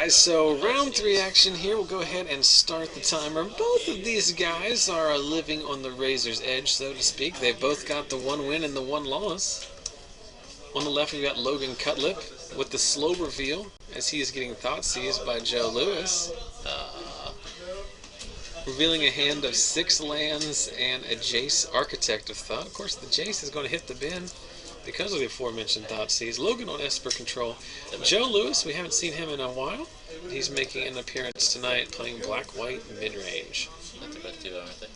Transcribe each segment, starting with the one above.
guys, so round 3 action here. We'll go ahead and start the timer. Both of these guys are living on the razor's edge, so to speak. They've both got the 1 win and the 1 loss. On the left, we've got Logan Cutlip with the slow reveal as he is getting thought seized by Joe Lewis. Revealing a hand of 6 lands and a Jace Architect of Thought. Of course, the Jace is going to hit the bin because of the aforementioned thought seize. Logan on Esper control. Joe Lewis, we haven't seen him in a while. He's making an appearance tonight playing black-white mid-range. They're both 2-0, aren't they?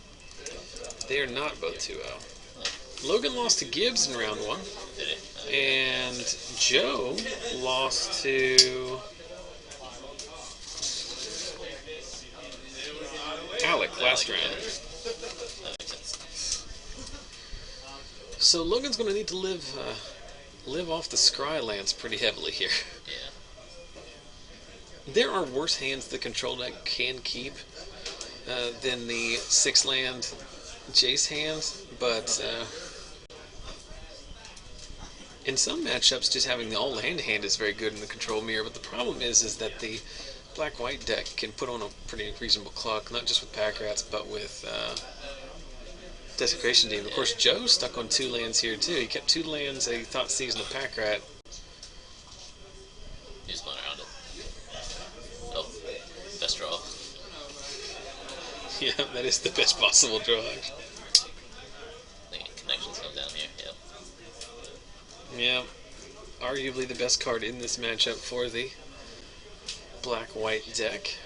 They are not both 2-0. Logan lost to Gibbs in round 1. Did he? And Joe lost to Alec last round. That makes sense. So Logan's going to need to live off the Scry lands pretty heavily here. Yeah. There are worse hands the control deck can keep than the 6-land Jace hands, but in some matchups, just having the all-land hand is very good in the control mirror. But the problem is that the black-white deck can put on a pretty reasonable clock, not just with Pack Rats, but with Desecration Demon. Of course, Joe's stuck on 2 lands here, too. He kept 2 lands, a Thought Seize, and a Pack Rat. He's going around it. Oh, best draw. Yeah, that is the best possible draw, actually. I think connections come down here, yep. Yeah, arguably the best card in this matchup for the black-white deck.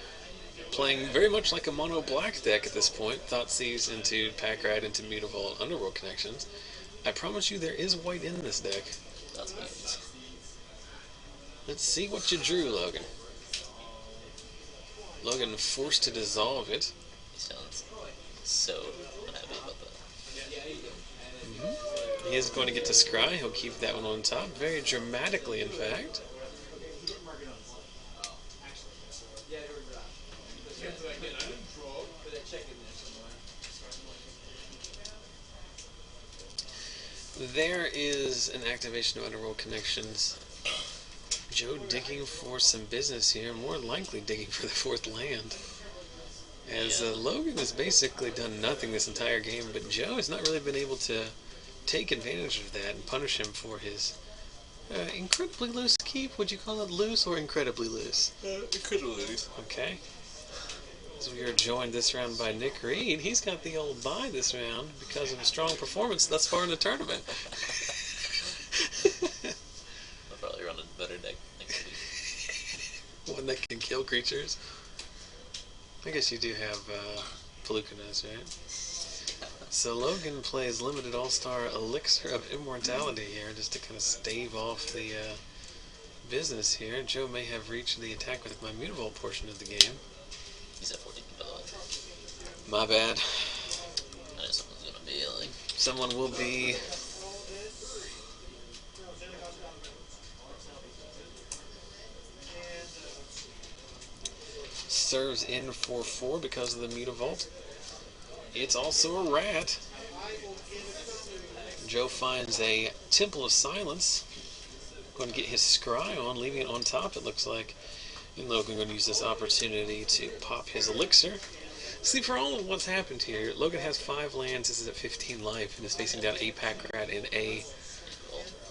Playing very much like a mono-black deck at this point. Thought Seize into Pack Rat into Mutavault Underworld connections. I promise you there is white in this deck. That's mutants. Let's see what you drew, Logan. Logan forced to dissolve it. He sounds so unhappy about that. He is going to get to Scry. He'll keep that one on top. Very dramatically, in fact. There is an activation of Underworld Connections. Joe digging for some business here, more likely digging for the 4th land. As Logan has basically done nothing this entire game, but Joe has not really been able to take advantage of that and punish him for his incredibly loose keep. Would you call it loose or incredibly loose? Incredibly loose. Okay. So we are joined this round by Nick Reed. He's got the old bye this round because of a strong performance thus far in the tournament. I'll probably run a better deck next week. One that can kill creatures. I guess you do have Pelucanos, right? So Logan plays Limited All-Star Elixir of Immortality here just to kind of stave off the business here. Joe may have reached the attack with my Mutavault portion of the game. He's at 14, by the way. My bad. I know someone's gonna be like... Someone will be... Serves in for 4 because of the Mutavault. It's also a rat. Joe finds a Temple of Silence. Going to get his Scry on, leaving it on top, it looks like. And Logan going to use this opportunity to pop his Elixir. See, for all of what's happened here, Logan has 5 lands, this is at 15 life, and is facing down a Pack Rat and a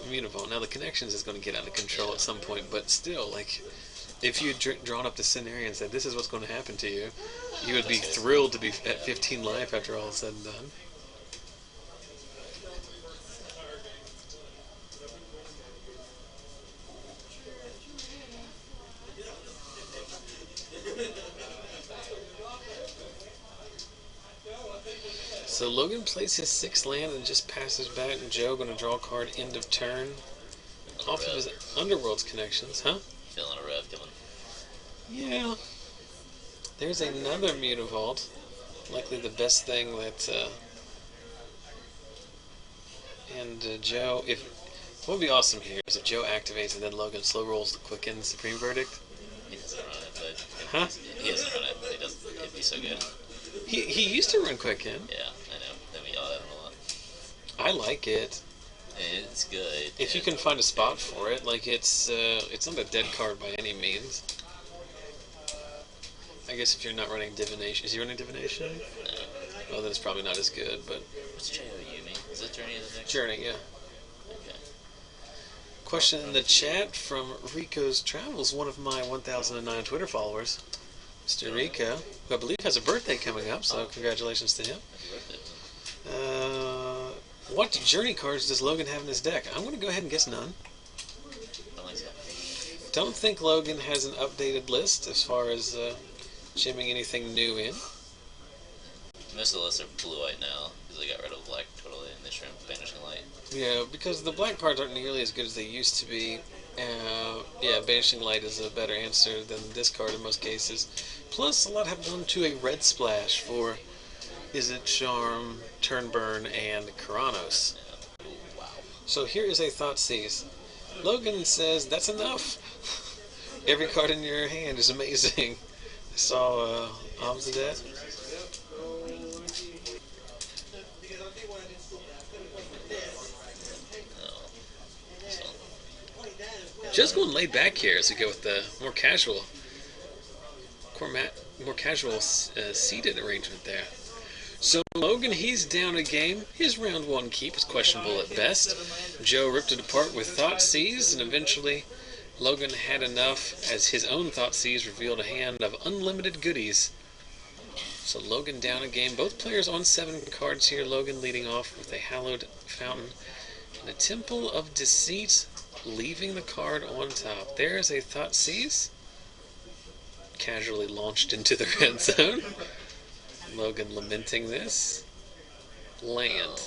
Mutavault. Now the Connections is going to get out of control at some point, but still, like, if you had drawn up the scenario and said, this is what's going to happen to you, you would be thrilled to be at 15 life after all is said and done. So Logan plays his 6th land and just passes back, and Joe going to draw a card end of turn off of his Underworld's connections, huh? Feeling a rev coming. Yeah. There's another Mutavault. Likely the best thing that... Joe... What would be awesome here is if Joe activates and then Logan slow rolls the Quicken Supreme Verdict. He doesn't run it, but... Huh? He doesn't run it, but he doesn't... It'd be so good. He used to run Quicken. Yeah, I know. Then we yell at him a lot. I like it. It's good. If you can find a spot for it, like it's not a dead card by any means. I guess if you're not running divination, is he running divination? No. Well, then it's probably not as good. But What's JOU mean? Is that Journey of the Deck? Journey, yeah. Okay. Question in the chat from Rico's Travels, one of my 1009 Twitter followers, Mr. Rico, who I believe has a birthday coming up. So congratulations to him. Happy birthday. What Journey cards does Logan have in his deck? I'm going to go ahead and guess none. Don't think so. Don't think Logan has an updated list as far as jamming anything new in. Most of the lists are blue-white now, because they got rid of black totally, and they shrimp Banishing Light. Yeah, because the black cards aren't nearly as good as they used to be. Yeah, Banishing Light is a better answer than this card in most cases. Plus, a lot have gone to a red splash for Izzet, Charm, Turnburn, and Karanos. Yeah. Ooh, wow. So here is a Thoughtseize. Logan says that's enough. Every card in your hand is amazing. I saw Obs of that. Just going laid back here as we go with the more casual seated arrangement there. So Logan, he's down a game. His round one keep is questionable at best. Joe ripped it apart with Thoughtseize, and eventually Logan had enough as his own Thoughtseize revealed a hand of unlimited goodies. So Logan down a game. Both players on 7 cards here. Logan leading off with a Hallowed Fountain and a Temple of Deceit, leaving the card on top. There's a Thoughtseize. Casually launched into the red zone. Logan lamenting this. Land.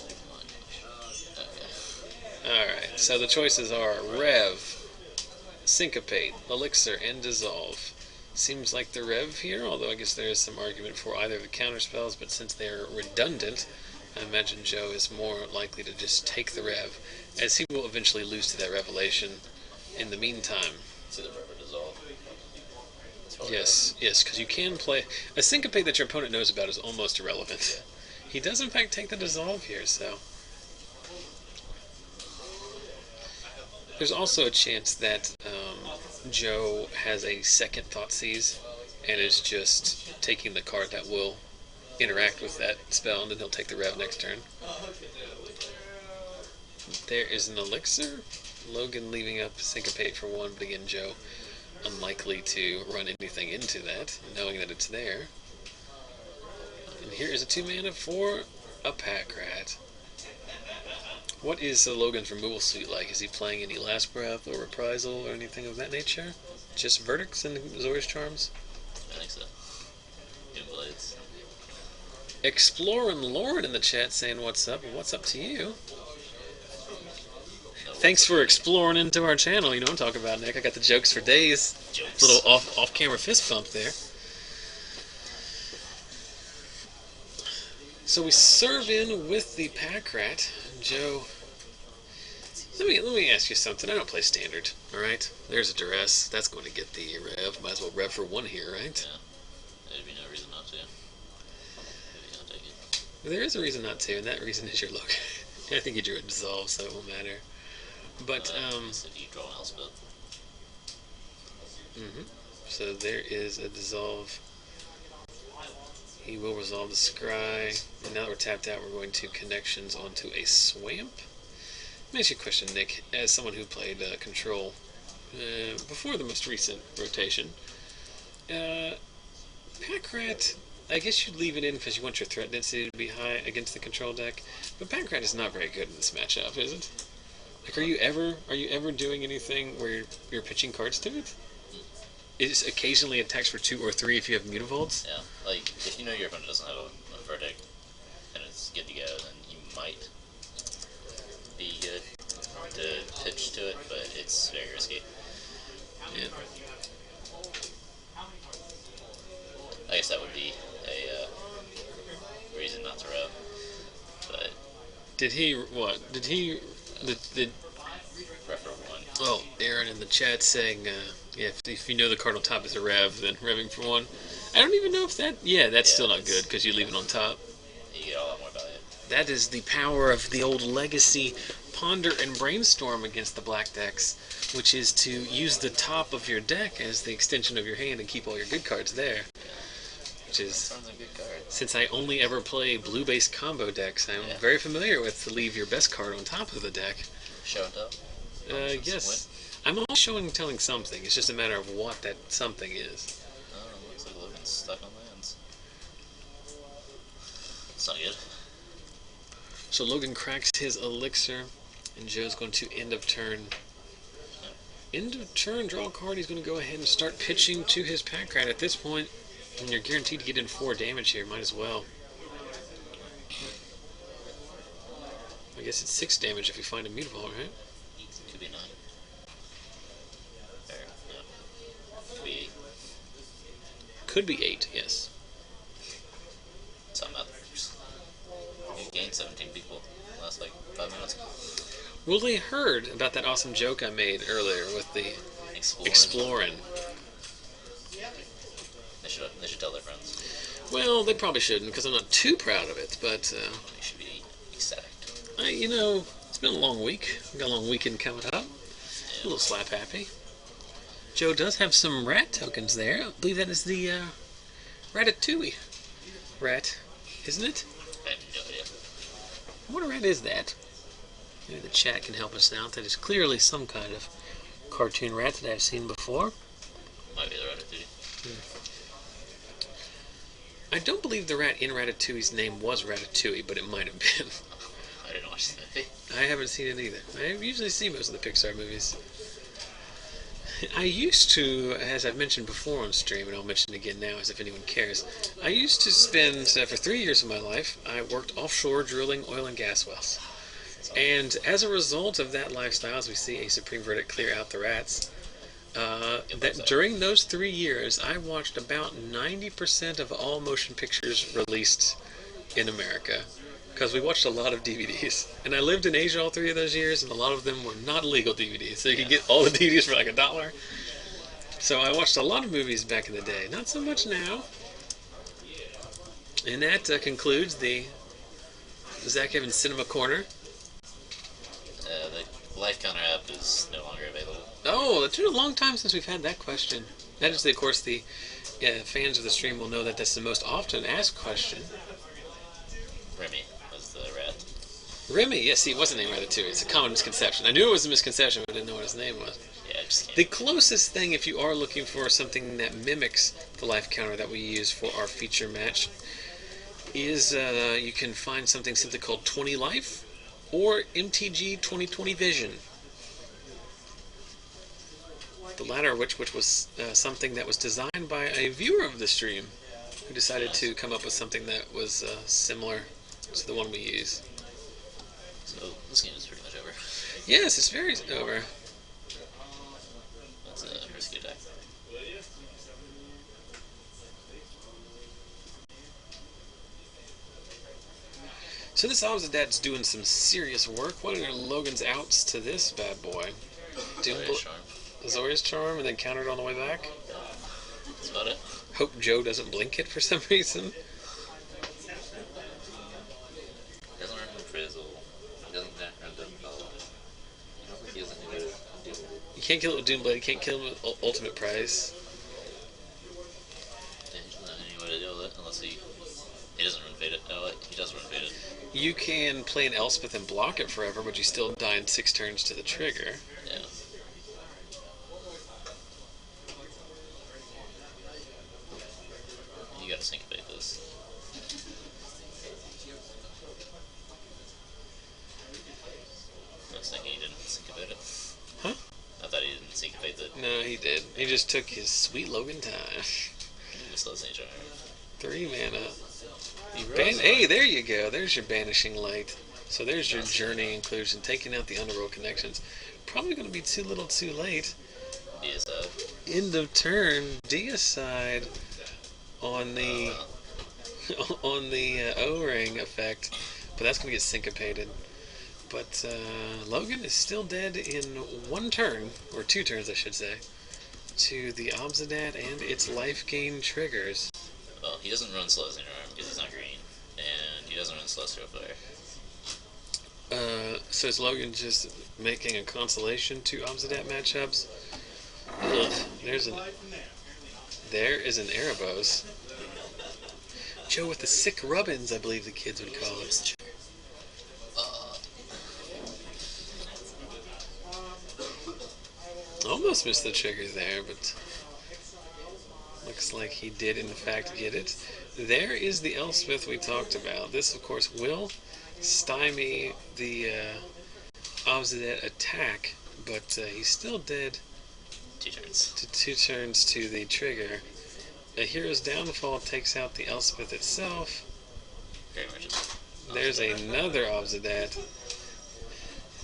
Alright, so the choices are Rev, Syncopate, Elixir, and Dissolve. Seems like the Rev here, although I guess there is some argument for either of the counterspells, but since they're redundant, I imagine Joe is more likely to just take the Rev, as he will eventually lose to that Revelation in the meantime. See the Rev or Dissolve. Yes, because you can play... A Syncopate that your opponent knows about is almost irrelevant. He does in fact take the Dissolve here, so... There's also a chance that Joe has a second Thoughtseize and is just taking the card that will interact with that spell, and then he'll take the Rev next turn. There is an Elixir. Logan leaving up Syncopate for 1, but again, Joe unlikely to run anything into that, knowing that it's there. And here is a 2 mana for a Pack Rat. What is Logan's removal suite like? Is he playing any Last Breath or Reprisal or anything of that nature? Just Verdicts and Azorius Charms? I think so. Doom Blades. Explorin' Lauren in the chat saying what's up, and what's up to you? Thanks for exploring into our channel. You know what I'm talking about, Nick. I got the jokes for days. Jokes. Little off-camera fist bump there. So we serve in with the Pack Rat. Joe, let me ask you something. I don't play Standard, all right? There's a Duress. That's going to get the Rev. Might as well Rev for 1 here, right? Yeah. There'd be no reason not to. Maybe I'll take it. There is a reason not to, and that reason is your look. I think you drew a Dissolve, so it won't matter. But, so you draw an Elspeth. So there is a Dissolve. He will resolve the Scry. And now that we're tapped out, we're going to Connections onto a Swamp. Let me ask you a question, Nick. As someone who played Control before the most recent rotation, Pack Rat, I guess you'd leave it in because you want your threat density to be high against the Control deck, but Pack Rat is not very good in this matchup, is it? Like, are you ever doing anything where you're pitching cards to it? It occasionally attacks for 2 or 3 if you have Mutavaults. Yeah, like, if you know your opponent doesn't have a verdict, and it's good to go, then you might be good to pitch to it, but it's very risky. Yeah. I guess that would be a reason not to Rev, but... Did he Rev for 1. Oh, Aaron in the chat saying, yeah, if you know the card on top is a Rev, then Revving for 1. I don't even know if that... Yeah, that's still not good, because you leave it on top. You get a lot more value. That is the power of the old legacy Ponder and Brainstorm against the black decks. which is to use the top of your deck as the extension of your hand and keep all your good cards there. Which is, Sounds like a good card. since I only ever play blue-based combo decks, I'm very familiar with to leave your best card on top of the deck. Show and tell? Yes. I'm always showing and telling something. It's just a matter of what that something is. Oh, looks like Logan's stuck on lands. It's not good. So Logan cracks his elixir, and Joe's going to end of turn. End of turn, draw a card. He's going to go ahead and start pitching to his pack rat. At this point, when you're guaranteed to get in 4 damage here, might as well. I guess it's 6 damage if you find a mutable, right? Could be 9. Or, no. Could be 8. Could be 8, yes. Some others. You gained 17 people last like 5 minutes. Well, they heard about that awesome joke I made earlier with the exploring. They should tell their friends. Well, they probably shouldn't, because I'm not too proud of it, but, They should be ecstatic. it's been a long week. We've got a long weekend coming up. A little slap happy. Joe does have some rat tokens there. I believe that is the Ratatouille rat, isn't it? I have no idea. What rat is that? Maybe the chat can help us out. That is clearly some kind of cartoon rat that I've seen before. Might be the Ratatouille. I don't believe the rat in Ratatouille's name was Ratatouille, but it might have been. I didn't watch the movie. I haven't seen it either. I usually see most of the Pixar movies. I used to, as I've mentioned before on stream, and I'll mention it again now as if anyone cares, I used to spend, for 3 years of my life, I worked offshore drilling oil and gas wells. And as a result of that lifestyle, as we see a Supreme Verdict clear out the rats, that during those 3 years, I watched about 90% of all motion pictures released in America. Because we watched a lot of DVDs. And I lived in Asia all 3 of those years, and a lot of them were not legal DVDs. So you could get all the DVDs for like $1. So I watched a lot of movies back in the day. Not so much now. And that concludes the Zach Evans Cinema Corner. The Life Counter app is no longer available. Oh, it's been a long time since we've had that question. That is, of course, the fans of the stream will know that that's the most often asked question. Remy was the rat. Remy, yes, he wasn't named Ratatouille. It's a common misconception. I knew it was a misconception, but I didn't know what his name was. Yeah, I just can't. The closest thing, if you are looking for something that mimics the life counter that we use for our feature match, is you can find something simply called 20 Life or MTG 2020 Vision. The latter of which was something that was designed by a viewer of the stream who decided to come up with something that was similar to the one we use. So this game is pretty much over. Yes, it's very over. That's a risky attack. So this Obsidat's doing some serious work. What are Logan's outs to this bad boy? Zoria's Charm, and then countered on the way back? That's about it. Hope Joe doesn't blink it for some reason. He doesn't run Frizzle. He doesn't run Doomfell. I don't think he has any good Doom. You can't kill it with Doomblade, you can't kill it with Ultimate Prize. Yeah, he doesn't have any way to deal with it unless he doesn't run Faded. Oh, he does run Faded. You can play an Elspeth and block it forever, but you still die in 6 turns to the trigger. Yeah. You gotta syncopate this. I was thinking he didn't syncopate it. Huh? I thought he didn't syncopate it. No, he did. He just took his sweet Logan time. He was slows nature. 3 mana. Hey, there you go. There's your Banishing Light. So there's your Journey inclusion, taking out the Underworld connections. Probably going to be too little too late. End of turn, Deicide on the O-ring effect, but that's going to get syncopated. But Logan is still dead in 1 turn, or 2 turns I should say, to the Obsidat and its life gain triggers. Well, he doesn't run Slow Arm because he's not green, and he doesn't run Slow Flare. So is Logan just making a consolation to Obsidat matchups? Ugh, there is an Erebos. Joe with the sick rubbins, I believe the kids would call it. Almost missed the trigger there, but looks like he did in fact get it. There is the Elspeth we talked about. This, of course, will stymie the Obsidat attack, but he still did 2 turns. 2 turns to the trigger. A Hero's Downfall takes out the Elspeth itself. Very much. There's another Obsidat.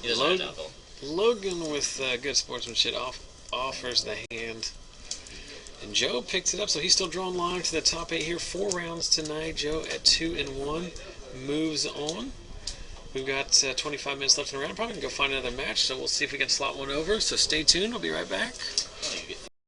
He doesn't have downfall. Logan with good sportsmanship offers the hand. And Joe picks it up, so he's still drawing line to the top 8 here. 4 rounds tonight. Joe at 2-1 moves on. We've got 25 minutes left in the round. Probably going to go find another match, so we'll see if we can slot one over. So stay tuned. We'll be right back.